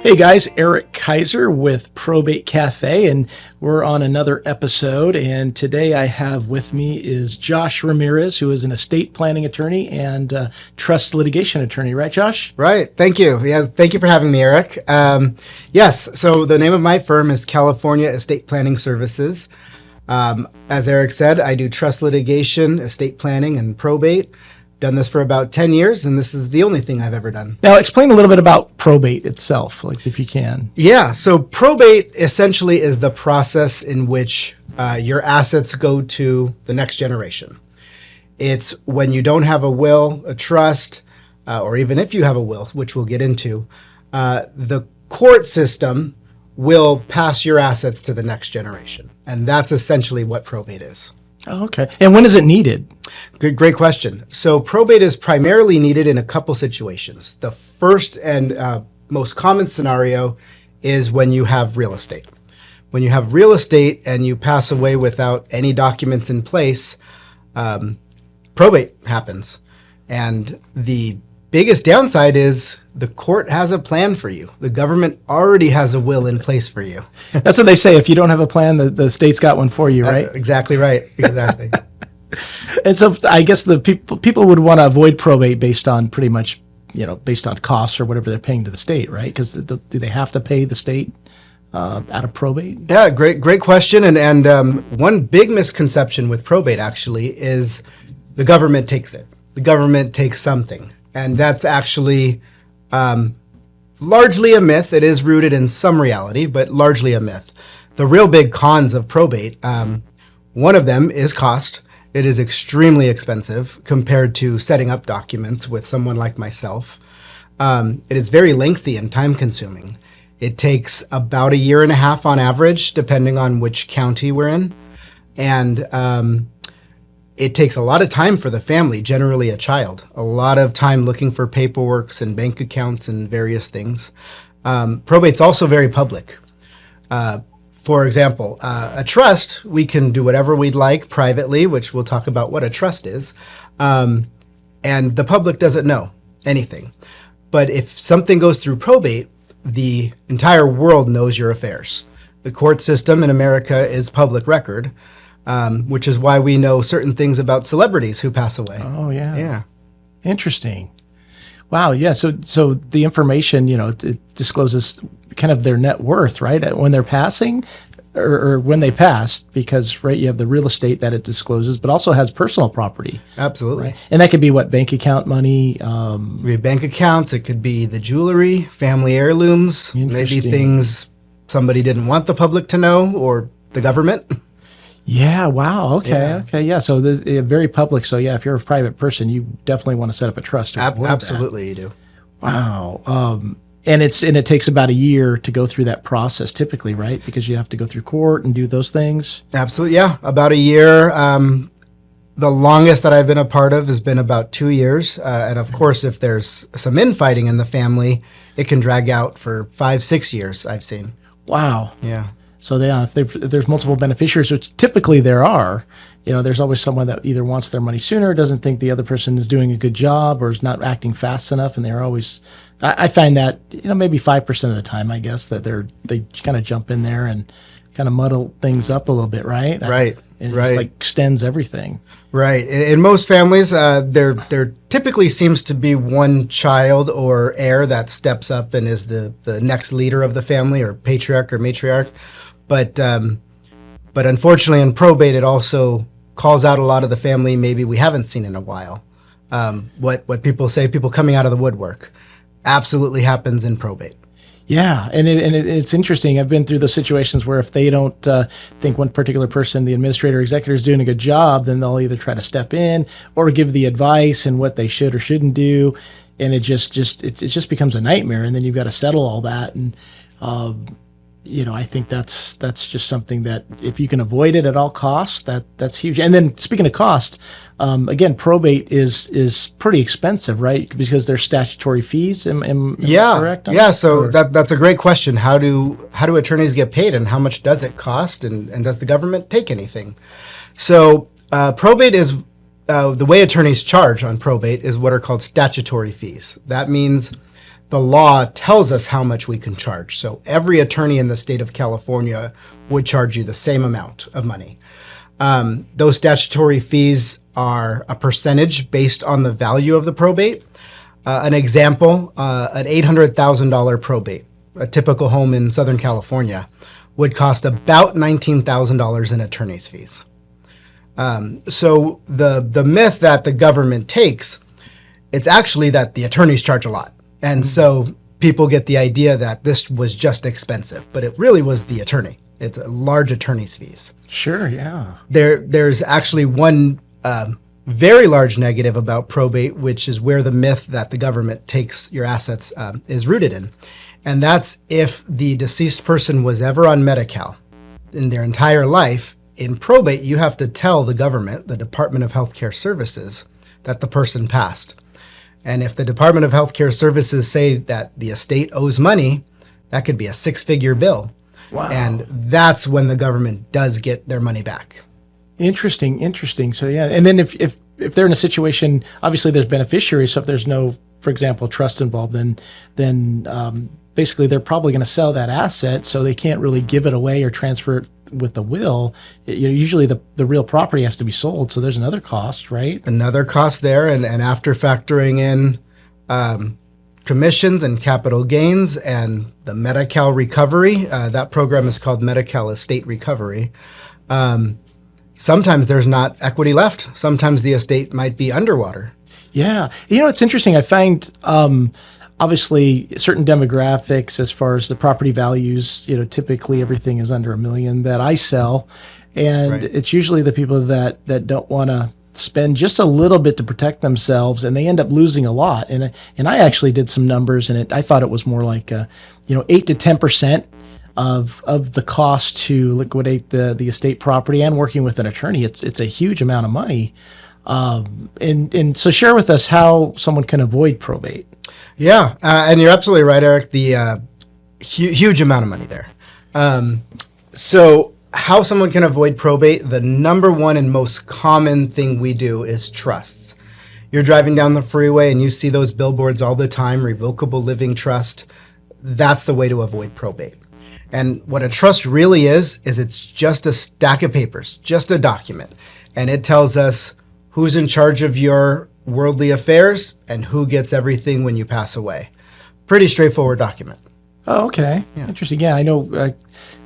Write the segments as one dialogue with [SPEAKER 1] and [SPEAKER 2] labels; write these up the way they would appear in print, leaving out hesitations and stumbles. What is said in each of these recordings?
[SPEAKER 1] Hey guys, Eric Kaiser with Probate Cafe, and we're on another episode. And today I have with me is Josh Ramirez, who is an estate planning attorney and trust litigation attorney, right, Josh?
[SPEAKER 2] Right. Thank you. Yeah. Thank you for having me, Eric. Yes. So the name of my firm is California Estate Planning Services. As Eric said, I do trust litigation, estate planning, and probate. Done this for about 10 years, and this is the only thing I've ever done.
[SPEAKER 1] Now, explain a little bit about probate itself, like if you can.
[SPEAKER 2] Yeah, so probate essentially is the process in which your assets go to the next generation. It's when you don't have a will, a trust, or even if you have a will, which we'll get into, the court system will pass your assets to the next generation. And that's essentially what probate is.
[SPEAKER 1] Oh, okay. And when is it needed?
[SPEAKER 2] Great question. So probate is primarily needed in a couple situations. The first and most common scenario is when you have real estate. When you have real estate and you pass away without any documents in place, probate happens. And the biggest downside is the court has a plan for you. The government already has a will in place for you.
[SPEAKER 1] That's what they say. If you don't have a plan, the state's got one for you, right?
[SPEAKER 2] Exactly right. Exactly.
[SPEAKER 1] And so I guess the people would want to avoid probate based on pretty much, based on costs or whatever they're paying to the state, right? Because do they have to pay the state out of probate?
[SPEAKER 2] Yeah, great question. And one big misconception with probate actually is the government takes it. The government takes something. And that's actually largely a myth. It is rooted in some reality, but largely a myth. The real big cons of probate, one of them is cost. It is extremely expensive compared to setting up documents with someone like myself. It is very lengthy and time consuming. It takes about a year and a half on average, depending on which county we're in. And it takes a lot of time for the family, generally a child. A lot of time looking for paperwork and bank accounts and various things. Probate's also very public. For example, a trust, we can do whatever we'd like privately, which we'll talk about what a trust is. And the public doesn't know anything. But if something goes through probate, the entire world knows your affairs. The court system in America is public record. Which is why we know certain things about celebrities who pass away.
[SPEAKER 1] Oh, yeah.
[SPEAKER 2] Yeah.
[SPEAKER 1] Interesting. Wow. Yeah. So the information, it discloses kind of their net worth, right? When they're passing or when they passed, because, right, you have the real estate that it discloses, but also has personal property.
[SPEAKER 2] Absolutely.
[SPEAKER 1] Right? And that could be what, bank account money?
[SPEAKER 2] It could be bank accounts. It could be the jewelry, family heirlooms, maybe things somebody didn't want the public to know or the government.
[SPEAKER 1] Yeah. Wow. Okay.
[SPEAKER 2] Yeah.
[SPEAKER 1] Okay. Yeah. So very public. So yeah, if you're a private person, you definitely want to set up a trust.
[SPEAKER 2] Absolutely, you do.
[SPEAKER 1] Wow. And it takes about a year to go through that process, typically, right? Because you have to go through court and do those things.
[SPEAKER 2] Absolutely. Yeah. About a year. The longest that I've been a part of has been about 2 years. And of course, if there's some infighting in the family, it can drag out for 5-6 years, I've seen.
[SPEAKER 1] Wow.
[SPEAKER 2] Yeah.
[SPEAKER 1] So if there's multiple beneficiaries, which typically there are, there's always someone that either wants their money sooner, doesn't think the other person is doing a good job, or is not acting fast enough, and they're always. I find that maybe 5% of the time, I guess, that they kind of jump in there and kind of muddle things up a little bit, right?
[SPEAKER 2] Right.
[SPEAKER 1] It
[SPEAKER 2] right.
[SPEAKER 1] Just extends everything.
[SPEAKER 2] Right. In most families, there typically seems to be one child or heir that steps up and is the next leader of the family, or patriarch or matriarch. But unfortunately, in probate, it also calls out a lot of the family maybe we haven't seen in a while. What people say, people coming out of the woodwork, absolutely happens in probate.
[SPEAKER 1] Yeah, and it's interesting. I've been through those situations where if they don't think one particular person, the administrator or executor, is doing a good job, then they'll either try to step in or give the advice and what they should or shouldn't do, and it just becomes a nightmare. And then you've got to settle all that and. I think that's just something that if you can avoid it at all costs, that's huge. And then speaking of cost, again, probate is pretty expensive, right? Because there's statutory fees. Am I correct?
[SPEAKER 2] Yeah. So that's a great question. How do attorneys get paid, and how much does it cost, and does the government take anything? So probate is the way attorneys charge on probate is what are called statutory fees. That means the law tells us how much we can charge. So every attorney in the state of California would charge you the same amount of money. Those statutory fees are a percentage based on the value of the probate. An example, an $800,000 probate, a typical home in Southern California, would cost about $19,000 in attorney's fees. So the myth that the government takes, it's actually that the attorneys charge a lot. And so people get the idea that this was just expensive, but it really was the attorney. It's a large attorney's fees.
[SPEAKER 1] Sure, yeah.
[SPEAKER 2] There's actually one very large negative about probate, which is where the myth that the government takes your assets is rooted in. And that's if the deceased person was ever on Medi-Cal in their entire life. In probate, you have to tell the government, the Department of Healthcare Services, that the person passed. And if the Department of Healthcare Services say that the estate owes money, that could be a 6-figure bill.
[SPEAKER 1] Wow.
[SPEAKER 2] And that's when the government does get their money back.
[SPEAKER 1] Interesting. So yeah, and then if they're in a situation, obviously there's beneficiaries. So if there's no, for example, trust involved, then basically they're probably going to sell that asset, so they can't really give it away or transfer it with the will. Usually the real property has to be sold, so there's another cost, right?
[SPEAKER 2] Another cost there, and after factoring in commissions and capital gains and the Medi-Cal recovery, that program is called Medi-Cal Estate Recovery. Sometimes there's not equity left. Sometimes the estate might be underwater.
[SPEAKER 1] Yeah. It's interesting. I find obviously certain demographics as far as the property values, typically everything is under $1 million that I sell. And
[SPEAKER 2] Right.
[SPEAKER 1] It's usually the people that don't want to spend just a little bit to protect themselves, and they end up losing a lot. And I actually did some numbers, and I thought it was more like 8 to 10% of the cost to liquidate the estate property, and working with an attorney. It's a huge amount of money. And so share with us how someone can avoid probate.
[SPEAKER 2] Yeah, and you're absolutely right, Eric. The huge amount of money there. So how someone can avoid probate, the number one and most common thing we do is trusts. You're driving down the freeway and you see those billboards all the time, revocable living trust. That's the way to avoid probate. And what a trust really is it's just a stack of papers, just a document. And it tells us who's in charge of your worldly affairs and who gets everything when you pass away. Pretty straightforward document.
[SPEAKER 1] Oh, okay. Yeah. Interesting. Yeah, I know.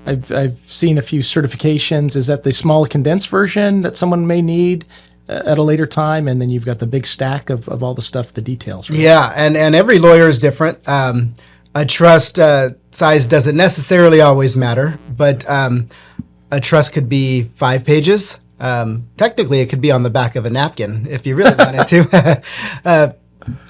[SPEAKER 1] I've seen a few certifications. Is that the small condensed version that someone may need at a later time? And then you've got the big stack of all the stuff, the details. Right?
[SPEAKER 2] Yeah, and every lawyer is different. A trust size doesn't necessarily always matter, but a trust could be 5 pages. Technically, it could be on the back of a napkin if you really wanted to.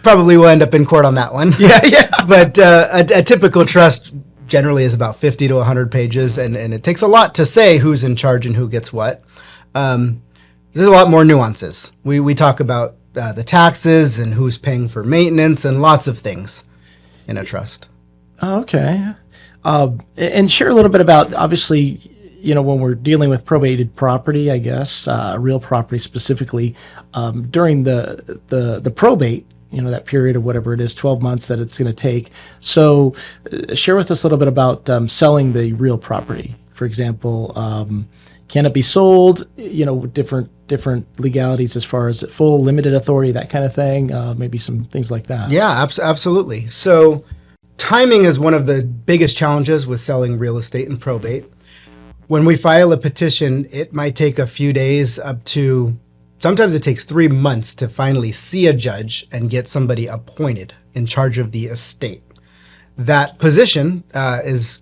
[SPEAKER 2] Probably will end up in court on that one.
[SPEAKER 1] Yeah.
[SPEAKER 2] But a typical trust generally is about 50 to 100 pages, and it takes a lot to say who's in charge and who gets what. There's a lot more nuances. We talk about the taxes and who's paying for maintenance and lots of things in a trust.
[SPEAKER 1] Oh, okay. And share a little bit about, obviously, when we're dealing with probated property, I guess, real property specifically, during the probate, that period of whatever it is, 12 months that it's going to take. So share with us a little bit about selling the real property. For example, can it be sold, different legalities as far as full, limited authority, that kind of thing, maybe some things like that.
[SPEAKER 2] Yeah, absolutely. So timing is one of the biggest challenges with selling real estate and probate. When we file a petition, it might take a few days up to, sometimes it takes 3 months to finally see a judge and get somebody appointed in charge of the estate. That position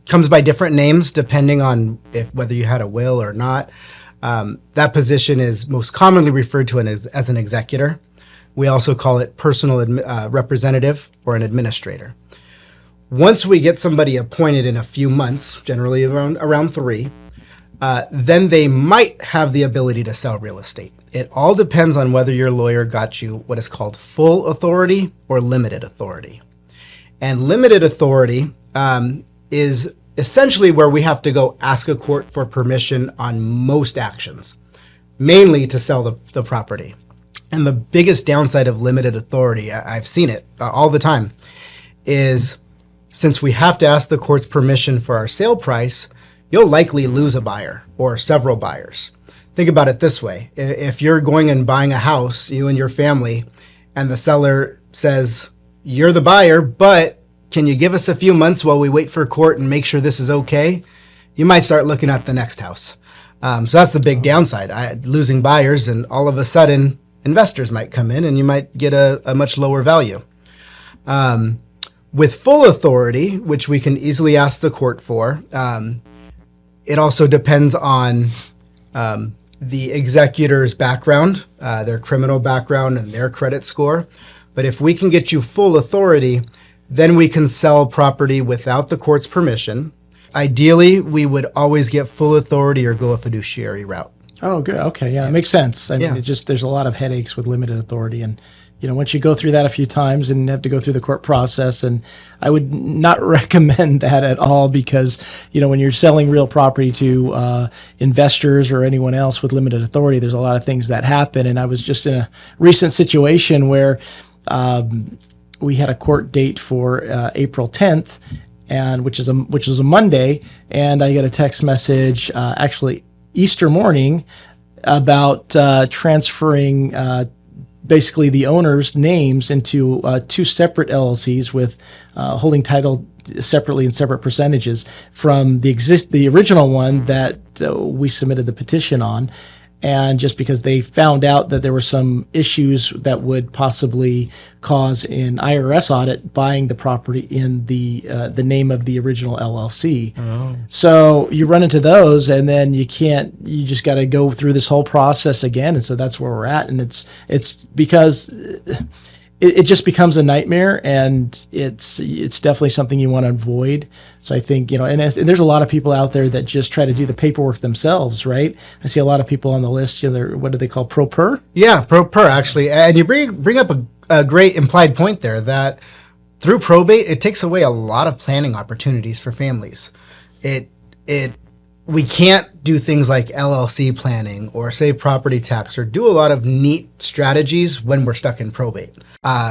[SPEAKER 2] comes by different names depending on whether you had a will or not. That position is most commonly referred to as an executor. We also call it personal representative or an administrator. Once we get somebody appointed in a few months, generally around 3, then they might have the ability to sell real estate. It all depends on whether your lawyer got you what is called full authority or limited authority. And limited authority is essentially where we have to go ask a court for permission on most actions, mainly to sell the property. And the biggest downside of limited authority, I've seen it all the time, is since we have to ask the court's permission for our sale price, you'll likely lose a buyer or several buyers. Think about it this way. If you're going and buying a house, you and your family, and the seller says, you're the buyer, but can you give us a few months while we wait for court and make sure this is okay? You might start looking at the next house. So that's the big downside, losing buyers, and all of a sudden investors might come in and you might get a much lower value. With full authority, which we can easily ask the court for, it also depends on the executor's background, their criminal background, and their credit score. But if we can get you full authority, then we can sell property without the court's permission. Ideally, we would always get full authority or go a fiduciary route.
[SPEAKER 1] Oh, good. Okay. Yeah, it makes sense. I mean, there's a lot of headaches with limited authority. And, once you go through that a few times and have to go through the court process, and I would not recommend that at all because, when you're selling real property to investors or anyone else with limited authority, there's a lot of things that happen. And I was just in a recent situation where we had a court date for April 10th, and which was a Monday, and I got a text message actually Easter morning about transferring basically the owners' names into two separate LLCs with holding title separately in separate percentages from the original one that we submitted the petition on. And just because they found out that there were some issues that would possibly cause an IRS audit buying the property in the name of the original LLC. Oh. So you run into those, and then you just got to go through this whole process again. And so that's where we're at. And it's because it just becomes a nightmare, and it's definitely something you want to avoid. So I think, and there's a lot of people out there that just try to do the paperwork themselves, right? I see a lot of people on the list, what do they call, pro per? Yeah,
[SPEAKER 2] pro per, actually. And you bring up a great implied point there that through probate, it takes away a lot of planning opportunities for families. We can't do things like LLC planning or save property tax or do a lot of neat strategies when we're stuck in probate.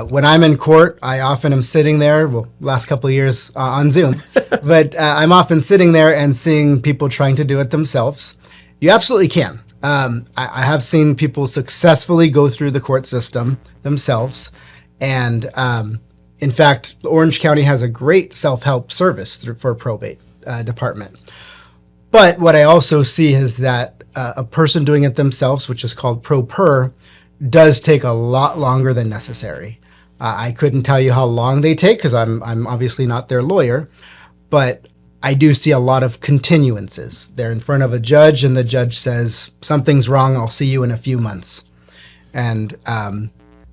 [SPEAKER 2] When I'm in court, I often am sitting there, last couple of years on Zoom, but I'm often sitting there and seeing people trying to do it themselves. You absolutely can. I have seen people successfully go through the court system themselves. And in fact, Orange County has a great self-help service for probate department. But what I also see is that a person doing it themselves, which is called pro per, does take a lot longer than necessary. I couldn't tell you how long they take because I'm obviously not their lawyer, but I do see a lot of continuances. They're in front of a judge and the judge says, something's wrong, I'll see you in a few months. And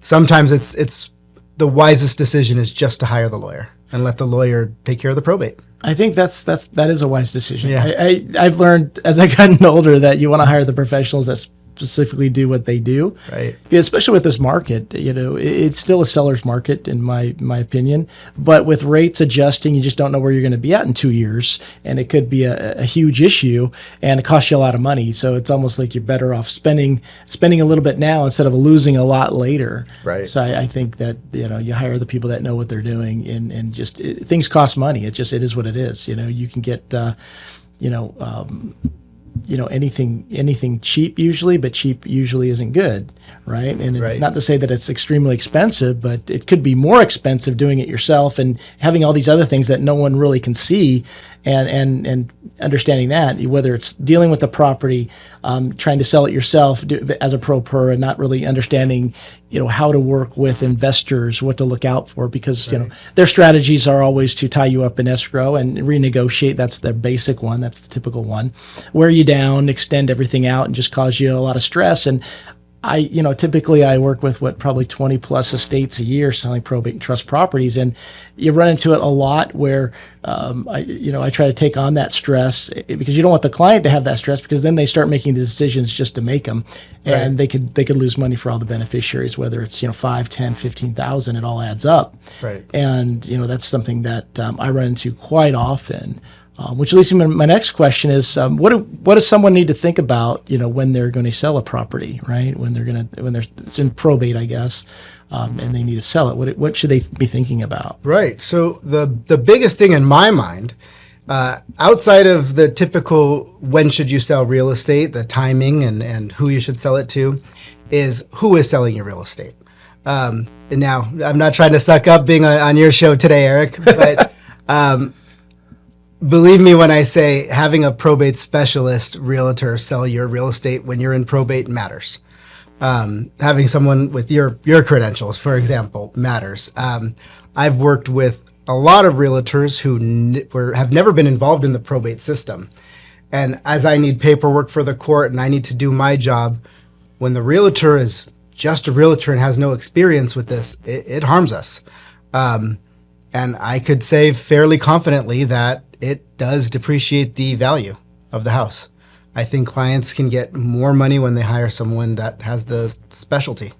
[SPEAKER 2] sometimes it's the wisest decision is just to hire the lawyer and let the lawyer take care of the probate.
[SPEAKER 1] I think that is a wise decision. Yeah. I've learned as I've gotten older that you want to hire the professionals that specifically do what they do.
[SPEAKER 2] Right.
[SPEAKER 1] Yeah, especially with this market, it's still a seller's market in my opinion. But with rates adjusting, you just don't know where you're going to be at in 2 years, and it could be a huge issue, and it costs you a lot of money. So it's almost like you're better off spending a little bit now instead of losing a lot later.
[SPEAKER 2] Right.
[SPEAKER 1] So I think that you hire the people that know what they're doing, and just things cost money. It is what it is. You can get anything cheap usually, but cheap usually isn't good, right? And it's not to say that it's extremely expensive, but it could be more expensive doing it yourself and having all these other things that no one really can see, and understanding that, whether it's dealing with the property, trying to sell it yourself as a pro per, and not really understanding how to work with investors, what to look out for, because their strategies are always to tie you up in escrow and renegotiate. That's the basic one. That's the typical one. Wear you down, extend everything out, and just cause you a lot of stress. And typically I work with probably 20 plus estates a year selling probate and trust properties, and you run into it a lot where I try to take on that stress because you don't want the client to have that stress, because then they start making the decisions just to make them, and they could lose money for all the beneficiaries, whether it's 5, 10, 15,000, it all adds up.
[SPEAKER 2] Right.
[SPEAKER 1] And that's something that I run into quite often. Which leads me to my next question is, what does someone need to think about, when they're going to sell a property, right? It's in probate, I guess, and they need to sell it. What should they be thinking about?
[SPEAKER 2] Right. So the biggest thing in my mind, outside of the typical when should you sell real estate, the timing and who you should sell it to, is who is selling your real estate. And now, I'm not trying to suck up being on your show today, Eric, but believe me when I say having a probate specialist realtor sell your real estate when you're in probate matters. Having someone with your credentials, for example, matters. I've worked with a lot of realtors who have never been involved in the probate system. And as I need paperwork for the court and I need to do my job, when the realtor is just a realtor and has no experience with this, it harms us. And I could say fairly confidently that it does depreciate the value of the house. I think clients can get more money when they hire someone that has the specialty.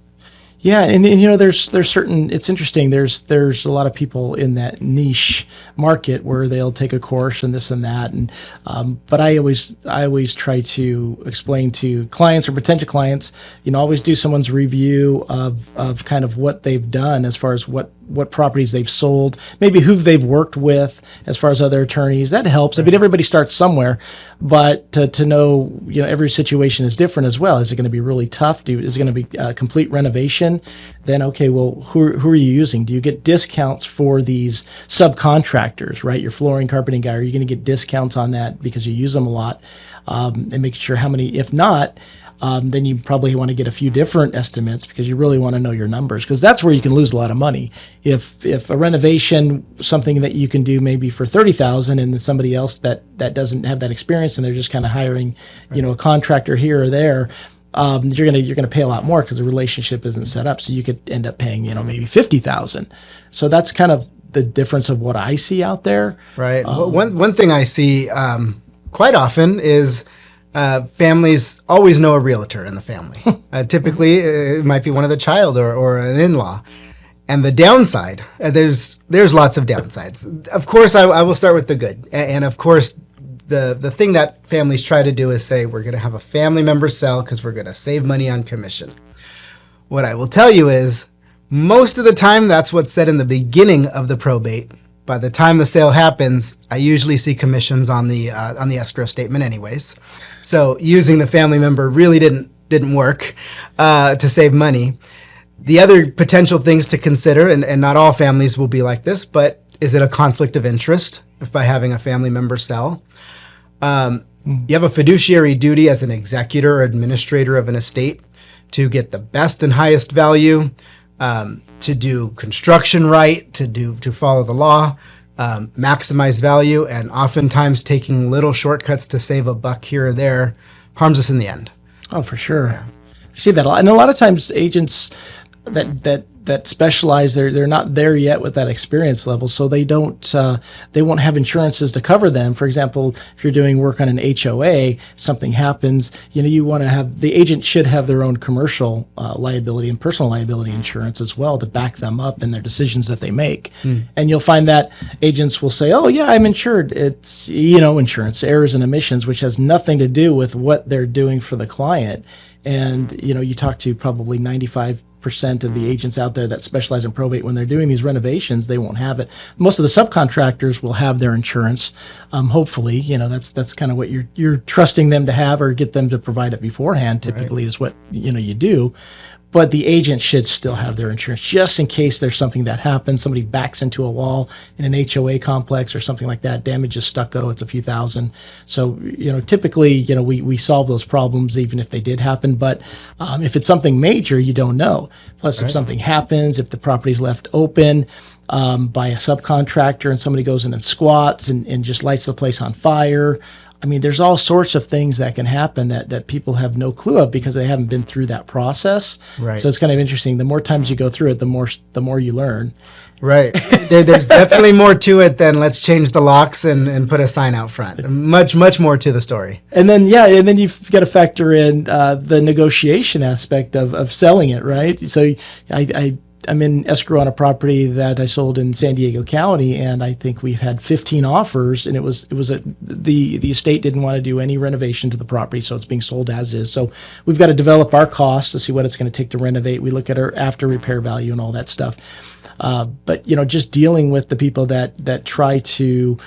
[SPEAKER 1] Yeah, and there's certain. It's interesting. There's a lot of people in that niche market where they'll take a course and this and that, and but I always try to explain to clients or potential clients, always do someone's review of kind of what they've done as far as what properties they've sold, maybe who they've worked with as far as other attorneys. That helps. I mean, everybody starts somewhere, but to know, every situation is different as well. Is it going to be really tough? Is it going to be a complete renovation? Then, okay, well, who are you using? Do you get discounts for these subcontractors, right? Your flooring, carpeting guy, are you going to get discounts on that because you use them a lot? And make sure how many, if not, then you probably want to get a few different estimates because you really want to know your numbers, because that's where you can lose a lot of money. If a renovation, something that you can do maybe for $30,000, and then somebody else that doesn't have that experience and they're just kind of hiring, a contractor here or there, you're gonna pay a lot more because the relationship isn't set up. So you could end up paying maybe $50,000. So that's kind of the difference of what I see out there.
[SPEAKER 2] Right. One thing I see quite often is families always know a realtor in the family. Typically, it might be one of the child or an in-law. And the downside, there's lots of downsides. Of course, I will start with the good. And of course, the thing that families try to do is say, we're going to have a family member sell because we're going to save money on commission. What I will tell you is, most of the time, that's what's said in the beginning of the probate. By the time the sale happens, I usually see commissions on the escrow statement anyways. So using the family member really didn't work to save money. The other potential things to consider, and not all families will be like this, but is it a conflict of interest if by having a family member sell? You have a fiduciary duty as an executor or administrator of an estate to get the best and highest value, to do construction right, to follow the law, maximize value, and oftentimes taking little shortcuts to save a buck here or there harms us in the end.
[SPEAKER 1] Oh, for sure. Yeah. I see that a lot. And a lot of times agents that specialize, they're not there yet with that experience level, so they won't have insurances to cover them. For example, if you're doing work on an HOA, something happens, you want to have, the agent should have their own commercial liability and personal liability insurance as well to back them up in their decisions that they make. And you'll find that agents will say, oh yeah, I'm insured. It's insurance, errors and omissions, which has nothing to do with what they're doing for the client. And you talk to probably 95% of the agents out there that specialize in probate, when they're doing these renovations, they won't have it. Most of the subcontractors will have their insurance. Hopefully, that's kind of what you're trusting them to have or get them to provide it beforehand. Typically, is what you do. But the agent should still have their insurance just in case there's something that happens. Somebody backs into a wall in an HOA complex or something like that, damages stucco, it's a few thousand. So, typically, we solve those problems even if they did happen. But if it's something major, you don't know. Plus, if something happens, if the property's left open by a subcontractor and somebody goes in and squats and just lights the place on fire, I mean, there's all sorts of things that can happen that people have no clue of because they haven't been through that process. Right. So it's kind of interesting. The more times you go through it, the more you learn. Right.
[SPEAKER 2] There's definitely more to it than let's change the locks and put a sign out front. Much more to the story.
[SPEAKER 1] And then you've got to factor in the negotiation aspect of selling it, right? So I I'm in escrow on a property that I sold in San Diego County, and I think we've had 15 offers, and the estate didn't want to do any renovation to the property, so it's being sold as is. So we've got to develop our costs to see what it's going to take to renovate. We look at our after repair value and all that stuff. But just dealing with the people that try to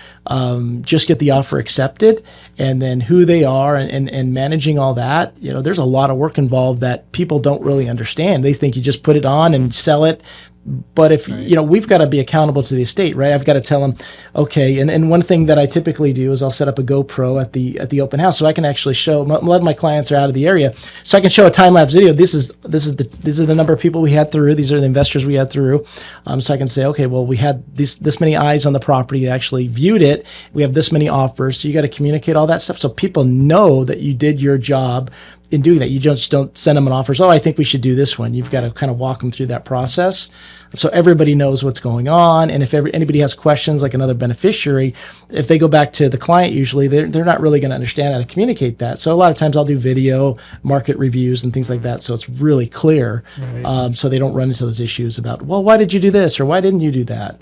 [SPEAKER 1] just get the offer accepted, and then who they are, and managing all that, there's a lot of work involved that people don't really understand. They think you just put it on and sell it. But if, we've got to be accountable to the estate, right? I've got to tell them, okay. And one thing that I typically do is I'll set up a GoPro at the open house, so I can actually show. A lot of my clients are out of the area, so I can show a time lapse video. These are the number of people we had through. These are the investors we had through. So I can say, okay, well, we had this many eyes on the property that actually viewed it. We have this many offers. So you got to communicate all that stuff so people know that you did your job in doing that. You just don't send them an offer. Oh, I think we should do this one. You've got to kind of walk them through that process so everybody knows what's going on. And if anybody has questions, like another beneficiary, if they go back to the client, usually they're not really going to understand how to communicate that. So a lot of times I'll do video, market reviews, and things like that, so it's really clear, right. So they don't run into those issues about, well, why did you do this, or why didn't you do that?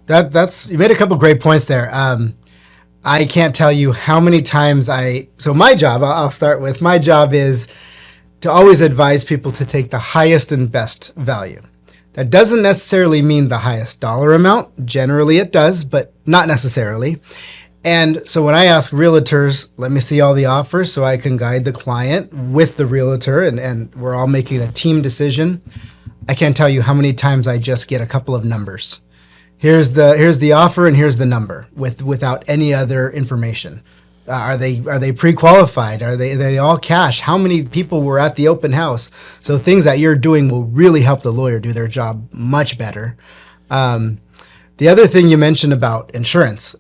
[SPEAKER 2] That's you made a couple great points there. I can't tell you how many times so my job, I'll start with, my job is to always advise people to take the highest and best value. That doesn't necessarily mean the highest dollar amount. Generally it does, but not necessarily. And so when I ask realtors, let me see all the offers so I can guide the client with the realtor, and we're all making a team decision, I can't tell you how many times I just get a couple of numbers. Here's the offer and here's the number without any other information. Are they pre-qualified? Are they all cash? How many people were at the open house? So things that you're doing will really help the lawyer do their job much better. The other thing you mentioned about insurance,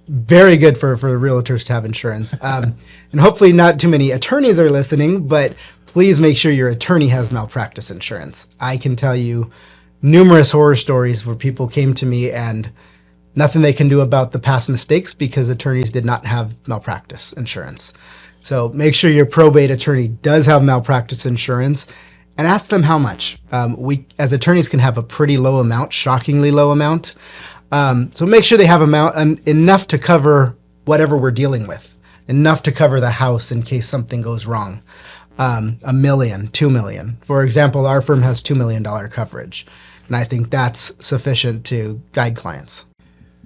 [SPEAKER 2] very good for realtors to have insurance. And hopefully not too many attorneys are listening, but please make sure your attorney has malpractice insurance. I can tell you numerous horror stories where people came to me and nothing they can do about the past mistakes because attorneys did not have malpractice insurance. So make sure your probate attorney does have malpractice insurance, and ask them how much. We, as attorneys, can have a pretty low amount, shockingly low amount. So make sure they have enough to cover whatever we're dealing with, enough to cover the house in case something goes wrong. $1 million, $2 million. For example, our firm has $2 million coverage, and I think that's sufficient to guide clients.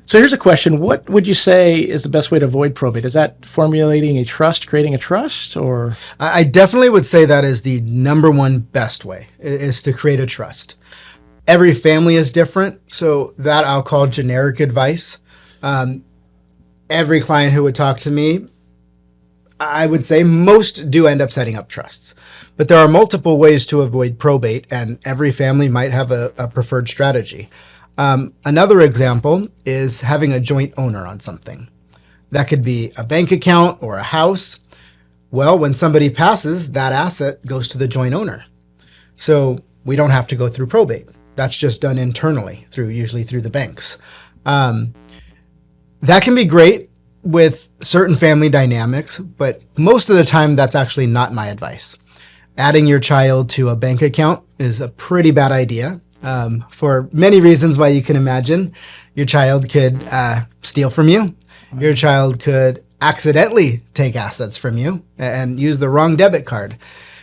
[SPEAKER 1] So here's a question. What would you say is the best way to avoid probate? Is that formulating a trust, creating a trust, or?
[SPEAKER 2] I definitely would say that is the number one best way, is to create a trust. Every family is different, so that I'll call generic advice. Every client who would talk to me, I would say most do end up setting up trusts. But there are multiple ways to avoid probate, and every family might have a preferred strategy. Another example is having a joint owner on something. That could be a bank account or a house. Well, when somebody passes, that asset goes to the joint owner. So we don't have to go through probate. That's just done internally, usually through the banks. That can be great with certain family dynamics, but most of the time that's actually not my advice. Adding your child to a bank account is a pretty bad idea. For many reasons why you can imagine. Your child could steal from you. Your child could accidentally take assets from you and use the wrong debit card.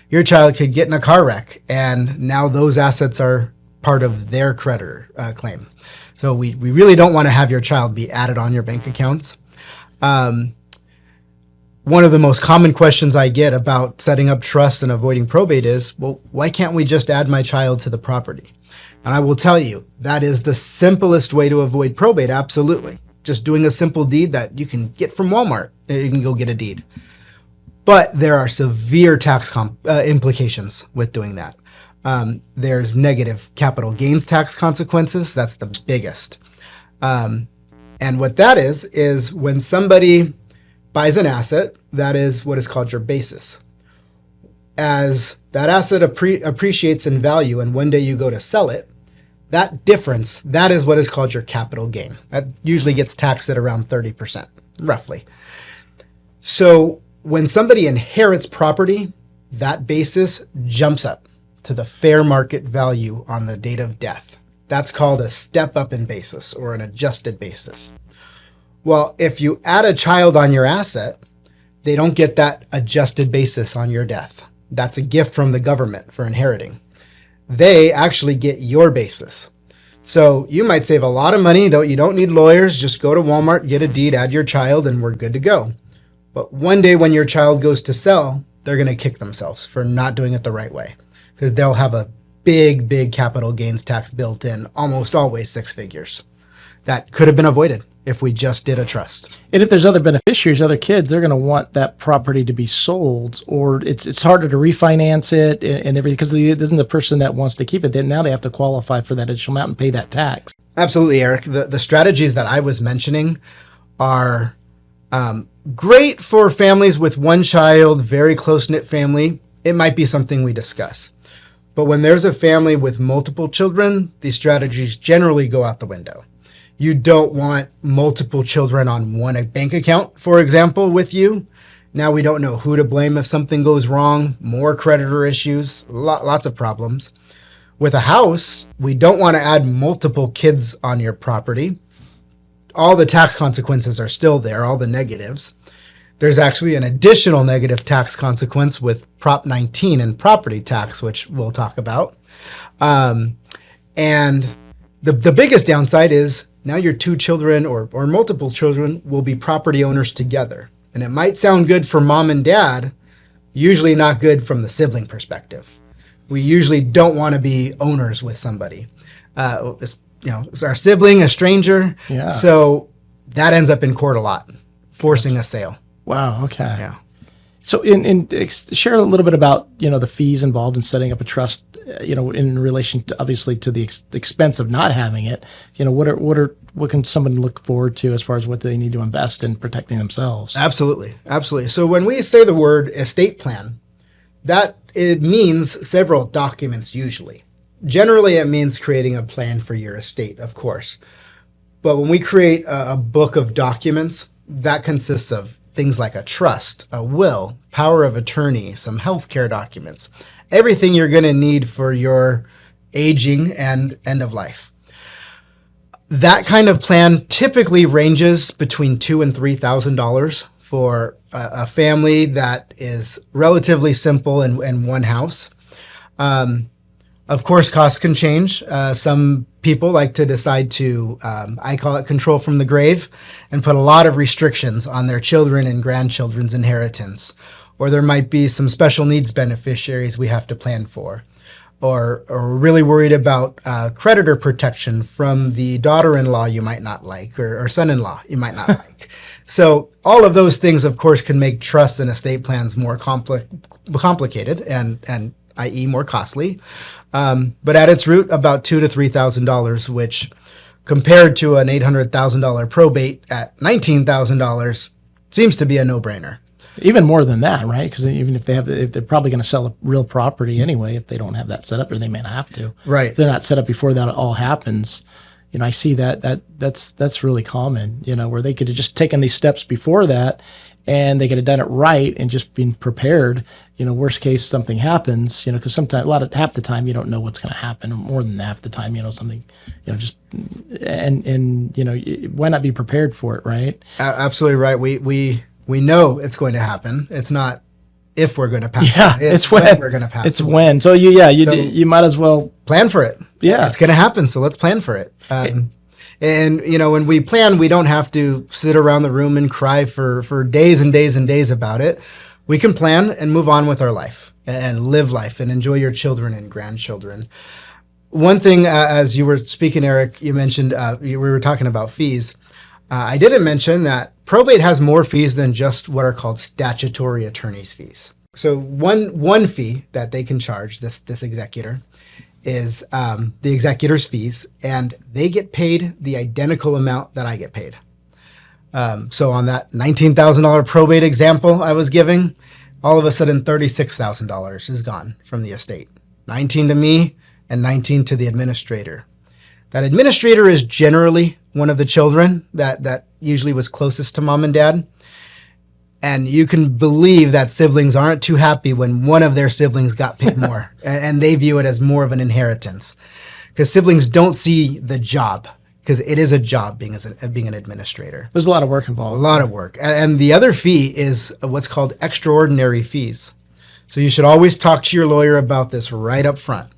[SPEAKER 2] Your child could get in a car wreck, and now those assets are part of their creditor claim. So we really don't want to have your child be added on your bank accounts. One of the most common questions I get about setting up trusts and avoiding probate is, well, why can't we just add my child to the property? And I will tell you, that is the simplest way to avoid probate, absolutely. Just doing a simple deed that you can get from Walmart. You can go get a deed. But there are severe tax implications with doing that. There's negative capital gains tax consequences. That's the biggest. And what that is when somebody buys an asset, that is what is called your basis. As that asset appreciates in value and one day you go to sell it, that difference, that is what is called your capital gain. That usually gets taxed at around 30%, roughly. So when somebody inherits property, that basis jumps up to the fair market value on the date of death. That's called a step up in basis or an adjusted basis. Well, if you add a child on your asset, they don't get that adjusted basis on your death. That's a gift from the government for inheriting. They actually get your basis. So you might save a lot of money. You don't need lawyers. Just go to Walmart, get a deed, add your child, and we're good to go. But one day when your child goes to sell, they're going to kick themselves for not doing it the right way, because they'll have a big capital gains tax built in, almost always 6 figures. That could have been avoided if we just did a trust.
[SPEAKER 1] And if there's other beneficiaries, other kids, they're going to want that property to be sold, or it's harder to refinance it and everything, because it isn't the person that wants to keep it. Then now they have to qualify for that additional amount and pay that tax.
[SPEAKER 2] Absolutely, Eric. The strategies that I was mentioning are great for families with one child, very close-knit family. It might be something we discuss. But when there's a family with multiple children, these strategies generally go out the window. You don't want multiple children on one bank account, for example, with you. Now we don't know who to blame if something goes wrong, more creditor issues, lots of problems. With a house, we don't want to add multiple kids on your property. All the tax consequences are still there, all the negatives. There's actually an additional negative tax consequence with Prop 19 and property tax, which we'll talk about. And the biggest downside is now your 2 children or multiple children will be property owners together. And it might sound good for mom and dad, usually not good from the sibling perspective. We usually don't want to be owners with somebody. It's our sibling, a stranger.
[SPEAKER 1] Yeah.
[SPEAKER 2] So that ends up in court a lot, forcing a sale.
[SPEAKER 1] Wow. Okay.
[SPEAKER 2] Yeah.
[SPEAKER 1] So share a little bit about, the fees involved in setting up a trust, in relation to, obviously, to the expense of not having it. What can someone look forward to as far as what they need to invest in protecting themselves?
[SPEAKER 2] Absolutely. So when we say the word estate plan, that it means several documents usually. Generally, it means creating a plan for your estate, of course. But when we create a book of documents, that consists of things like a trust, a will, power of attorney, some healthcare documents, everything you're going to need for your aging and end of life. That kind of plan typically ranges between $2,000 and $3,000 for a family that is relatively simple and one house. Of course, costs can change. Some people like to decide to, I call it control from the grave, and put a lot of restrictions on their children and grandchildren's inheritance. Or there might be some special needs beneficiaries we have to plan for. Or really worried about creditor protection from the daughter-in-law you might not like, or son-in-law you might not like. So all of those things, of course, can make trusts and estate plans more complicated and i.e. more costly. But at its root, about $2,000 to $3,000, which compared to an $800,000 probate at $19,000 seems to be a no-brainer.
[SPEAKER 1] Even more than that, right? Because even if they're probably going to sell a real property anyway, if they don't have that set up, or they may not have to.
[SPEAKER 2] Right.
[SPEAKER 1] If they're not set up before that all happens. I see that's really common. Where they could have just taken these steps before that, and they could have done it right and just been prepared. Worst case, something happens. Because sometimes half the time you don't know what's going to happen. More than half the time, something. Just and why not be prepared for it, right?
[SPEAKER 2] Absolutely right. We know it's going to happen. It's not if we're going to pass.
[SPEAKER 1] Yeah, it's when
[SPEAKER 2] we're going to pass.
[SPEAKER 1] It's when. So you might as well
[SPEAKER 2] plan for it.
[SPEAKER 1] Yeah,
[SPEAKER 2] it's going to happen. So let's plan for it. And when we plan, we don't have to sit around the room and cry for days and days and days about it. We can plan and move on with our life and live life and enjoy your children and grandchildren. One thing, as you were speaking, Eric, you mentioned we were talking about fees. I didn't mention that probate has more fees than just what are called statutory attorney's fees. So one fee that they can charge this executor is the executor's fees, and they get paid the identical amount that I get paid. So on that $19,000 probate example I was giving, all of a sudden $36,000 is gone from the estate. 19 to me and 19 to the administrator. That administrator is generally one of the children that usually was closest to mom and dad. And you can believe that siblings aren't too happy when one of their siblings got paid more, and they view it as more of an inheritance. Because siblings don't see the job, because it is a job being an administrator.
[SPEAKER 1] There's a lot of work
[SPEAKER 2] A
[SPEAKER 1] involved.
[SPEAKER 2] lot of work. And the other fee is what's called extraordinary fees. So you should always talk to your lawyer about this right up front.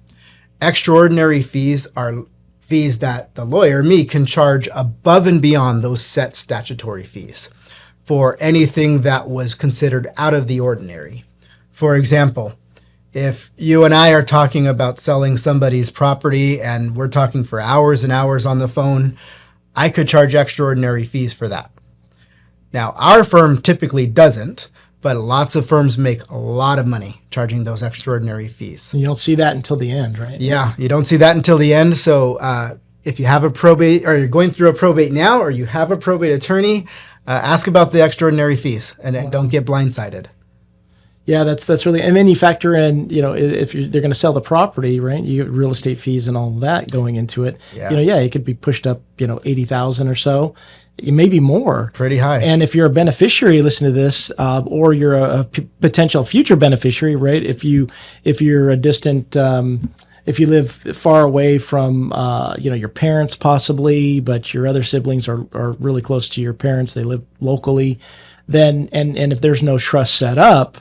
[SPEAKER 2] Extraordinary fees are fees that the lawyer, me, can charge above and beyond those set statutory fees for anything that was considered out of the ordinary. For example, if you and I are talking about selling somebody's property and we're talking for hours and hours on the phone, I could charge extraordinary fees for that. Now, our firm typically doesn't, but lots of firms make a lot of money charging those extraordinary fees.
[SPEAKER 1] And you don't see that until the end, right?
[SPEAKER 2] Yeah, you don't see that until the end. So if you have a probate, or you're going through a probate now, or you have a probate attorney, ask about the extraordinary fees and don't get blindsided.
[SPEAKER 1] Yeah, that's really, and then you factor in, if they're going to sell the property, right? You get real estate fees and all of that going into it.
[SPEAKER 2] Yeah.
[SPEAKER 1] It could be pushed up, 80,000 or so, maybe more.
[SPEAKER 2] Pretty high.
[SPEAKER 1] And if you're a beneficiary, listen to this, or you're a potential future beneficiary, right? If you're a distant, if you live far away from, your parents possibly, but your other siblings are really close to your parents, they live locally, then, and if there's no trust set up,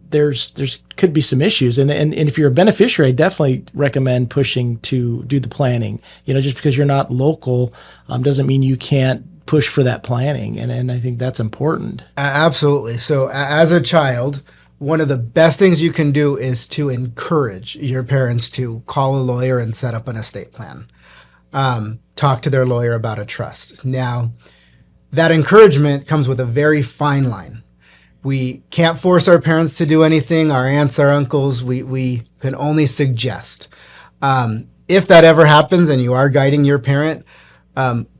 [SPEAKER 1] there's could be some issues, and if you're a beneficiary, I definitely recommend pushing to do the planning. Just because you're not local doesn't mean you can't push for that planning, and I think that's important.
[SPEAKER 2] Absolutely. So as a child, one of the best things you can do is to encourage your parents to call a lawyer and set up an estate plan. Talk to their lawyer about a trust. Now, that encouragement comes with a very fine line. We can't force our parents to do anything, our aunts, our uncles, we can only suggest. If that ever happens and you are guiding your parent,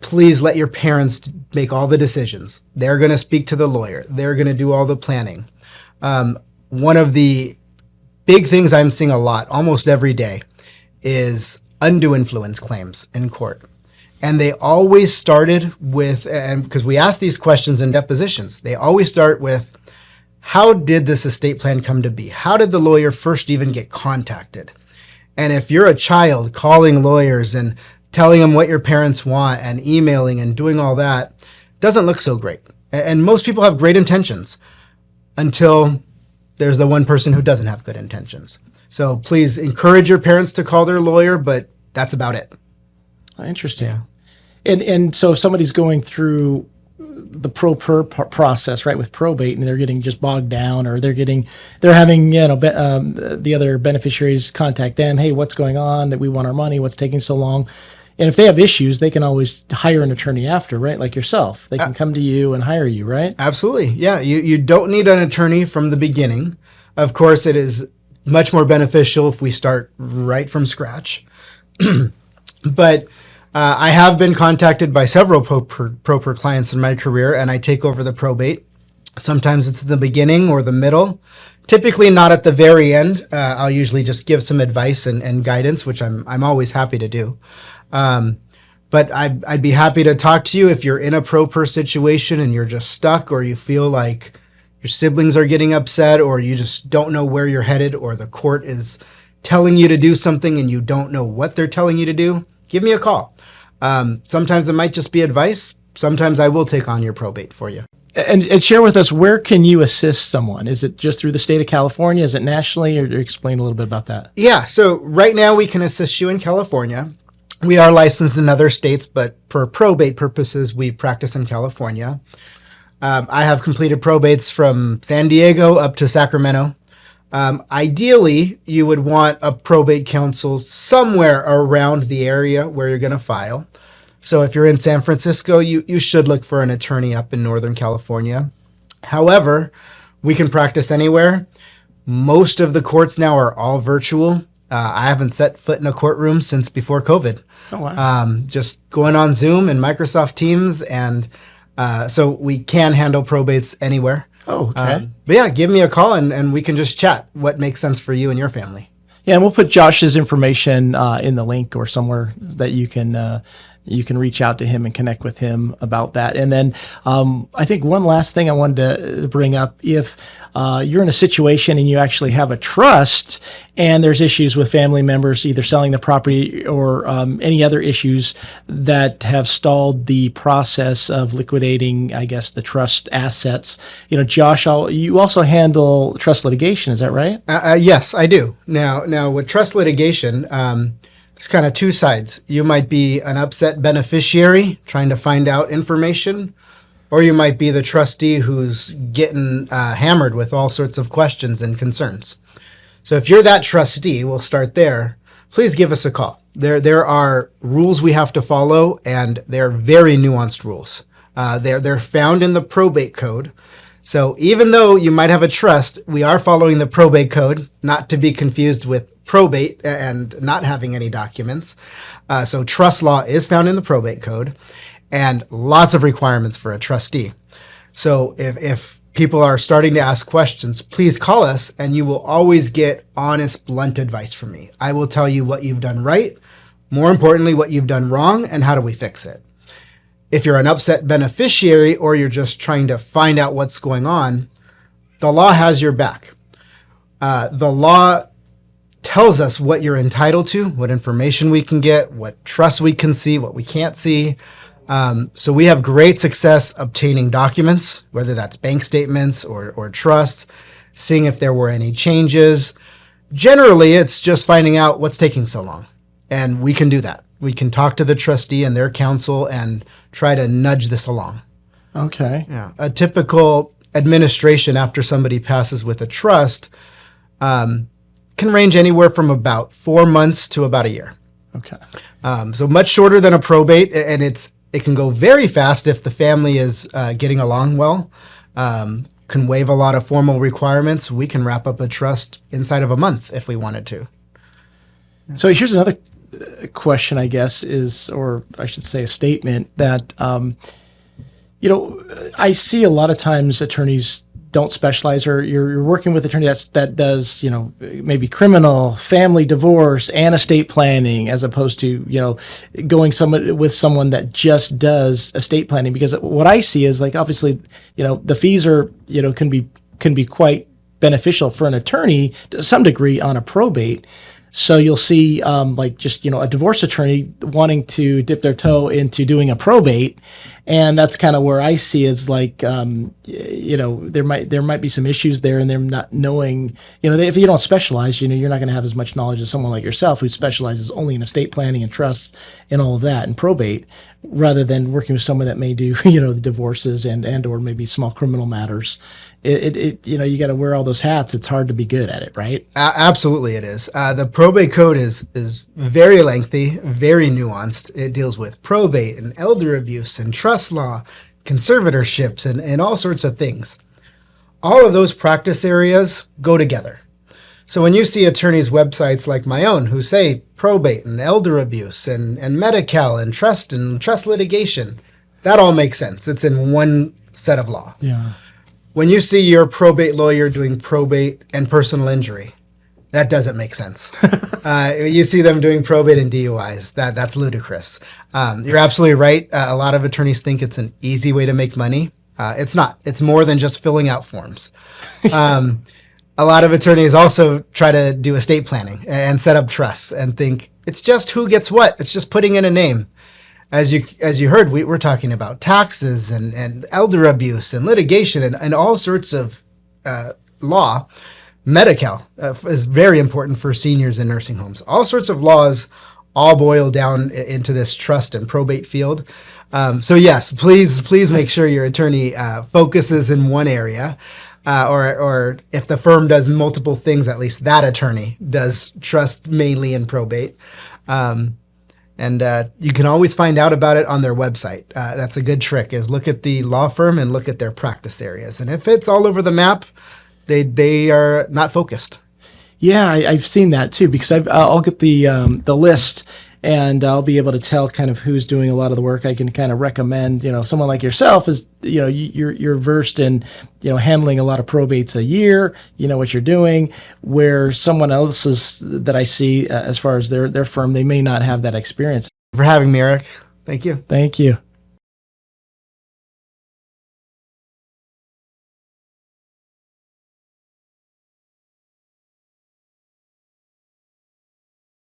[SPEAKER 2] please let your parents make all the decisions. They're going to speak to the lawyer. They're going to do all the planning. One of the big things I'm seeing a lot, almost every day, is undue influence claims in court. And they always started with, and because we ask these questions in depositions, they always start with, how did this estate plan come to be? How did the lawyer first even get contacted? And if you're a child calling lawyers and telling them what your parents want and emailing and doing all that, doesn't look so great. And most people have great intentions until there's the one person who doesn't have good intentions. So please encourage your parents to call their lawyer, but that's about it.
[SPEAKER 1] Interesting. Yeah. And so if somebody's going through the pro-per process, right, with probate, and they're getting just bogged down, or they're having, the other beneficiaries contact them, hey, what's going on, that we want our money, what's taking so long? And if they have issues, they can always hire an attorney after, right? Like yourself. They can come to you and hire you, right? Absolutely.
[SPEAKER 2] Yeah. You don't need an attorney from the beginning. Of course, it is much more beneficial if we start right from scratch. But I have been contacted by several pro-per clients in my career, and I take over the probate. Sometimes it's the beginning or the middle. Typically not at the very end. I'll usually just give some advice and guidance, which I'm always happy to do. But I'd be happy to talk to you if you're in a pro-per situation and you're just stuck, or you feel like your siblings are getting upset, or you just don't know where you're headed, or the court is telling you to do something and you don't know what they're telling you to do. Give me a call. Sometimes it might just be advice. Sometimes I will take on your probate for you.
[SPEAKER 1] And share with us, where can you assist someone? Is it just through the state of California? Is it nationally? Or explain a little bit about that.
[SPEAKER 2] Yeah. So right now we can assist you in California. We are licensed in other states, but for probate purposes, we practice in California. I have completed probates from San Diego up to Sacramento. Ideally, you would want a probate counsel somewhere around the area where you're going to file. So if you're in San Francisco, you should look for an attorney up in Northern California. However, we can practice anywhere. Most of the courts now are all virtual. I haven't set foot in a courtroom since before COVID.
[SPEAKER 1] Oh, wow.
[SPEAKER 2] Just going on Zoom and Microsoft Teams. And so we can handle probates anywhere.
[SPEAKER 1] Oh, okay.
[SPEAKER 2] But yeah, give me a call and we can just chat what makes sense for you and your family.
[SPEAKER 1] Yeah, and we'll put Josh's information in the link or somewhere that you can you can reach out to him and connect with him about that. And then I think one last thing I wanted to bring up, if you're in a situation and you actually have a trust and there's issues with family members either selling the property or any other issues that have stalled the process of liquidating, I guess, the trust assets. Josh, you also handle trust litigation, is that right?
[SPEAKER 2] Yes, I do. Now with trust litigation, there's kind of two sides. You might be an upset beneficiary trying to find out information, or you might be the trustee who's getting hammered with all sorts of questions and concerns. So if you're that trustee, we'll start there. Please give us a call. There are rules we have to follow, and they're very nuanced rules. They're found in the probate code. So even though you might have a trust, we are following the probate code, not to be confused with probate and not having any documents. So trust law is found in the probate code, and lots of requirements for a trustee. So if people are starting to ask questions, please call us, and you will always get honest, blunt advice from me. I will tell you what you've done right, more importantly, what you've done wrong, and how do we fix it. If you're an upset beneficiary or you're just trying to find out what's going on, the law has your back. The law tells us what you're entitled to, what information we can get, what trust we can see, what we can't see. So we have great success obtaining documents, whether that's bank statements or trusts, seeing if there were any changes. Generally, it's just finding out what's taking so long, and we can do that. We can talk to the trustee and their counsel and try to nudge this along.
[SPEAKER 1] Okay.
[SPEAKER 2] Yeah. A typical administration after somebody passes with a trust can range anywhere from about 4 months to about a year.
[SPEAKER 1] Okay.
[SPEAKER 2] So much shorter than a probate, and it can go very fast if the family is getting along well. Can waive a lot of formal requirements. We can wrap up a trust inside of a month if we wanted to.
[SPEAKER 1] So here's another question, I guess, or I should say a statement that, I see a lot of times attorneys don't specialize, or you're working with an attorney that does, maybe criminal, family, divorce, and estate planning, as opposed to, going with someone that just does estate planning. Because what I see is, like, obviously, the fees are, can be quite beneficial for an attorney to some degree on a probate. So you'll see, a divorce attorney wanting to dip their toe into doing a probate, and that's kind of where I see is like, there might be some issues there, and they're not knowing, if you don't specialize, you're not going to have as much knowledge as someone like yourself who specializes only in estate planning and trusts and all of that and probate, rather than working with someone that may do, the divorces and or maybe small criminal matters. You got to wear all those hats. It's hard to be good at it, right?
[SPEAKER 2] Absolutely, it is. The probate code is very lengthy, very nuanced. It deals with probate and elder abuse and trust law, conservatorships, and all sorts of things. All of those practice areas go together. So when you see attorneys' websites like my own who say probate and elder abuse and Medi-Cal and trust litigation, that all makes sense. It's in one set of law.
[SPEAKER 1] Yeah.
[SPEAKER 2] When you see your probate lawyer doing probate and personal injury, that doesn't make sense. You see them doing probate and DUIs. That's ludicrous. You're absolutely right. A lot of attorneys think it's an easy way to make money. It's not. It's more than just filling out forms. A lot of attorneys also try to do estate planning and set up trusts and think it's just who gets what. It's just putting in a name. As you heard, we're talking about taxes and elder abuse and litigation and all sorts of law. Medi-Cal is very important for seniors in nursing homes. All sorts of laws all boil down into this trust and probate field. So yes, please make sure your attorney focuses in one area, or if the firm does multiple things, at least that attorney does trust mainly in probate. And you can always find out about it on their website. That's a good trick, is look at the law firm and look at their practice areas. And if it's all over the map, they are not focused.
[SPEAKER 1] Yeah, I've seen that too, because I'll get the list, and I'll be able to tell kind of who's doing a lot of the work. I can kind of recommend, someone like yourself is, you're versed in, handling a lot of probates a year, what you're doing, where someone else's that I see as far as their firm, they may not have that experience.
[SPEAKER 2] For having me, Eric. Thank you.
[SPEAKER 1] Thank you.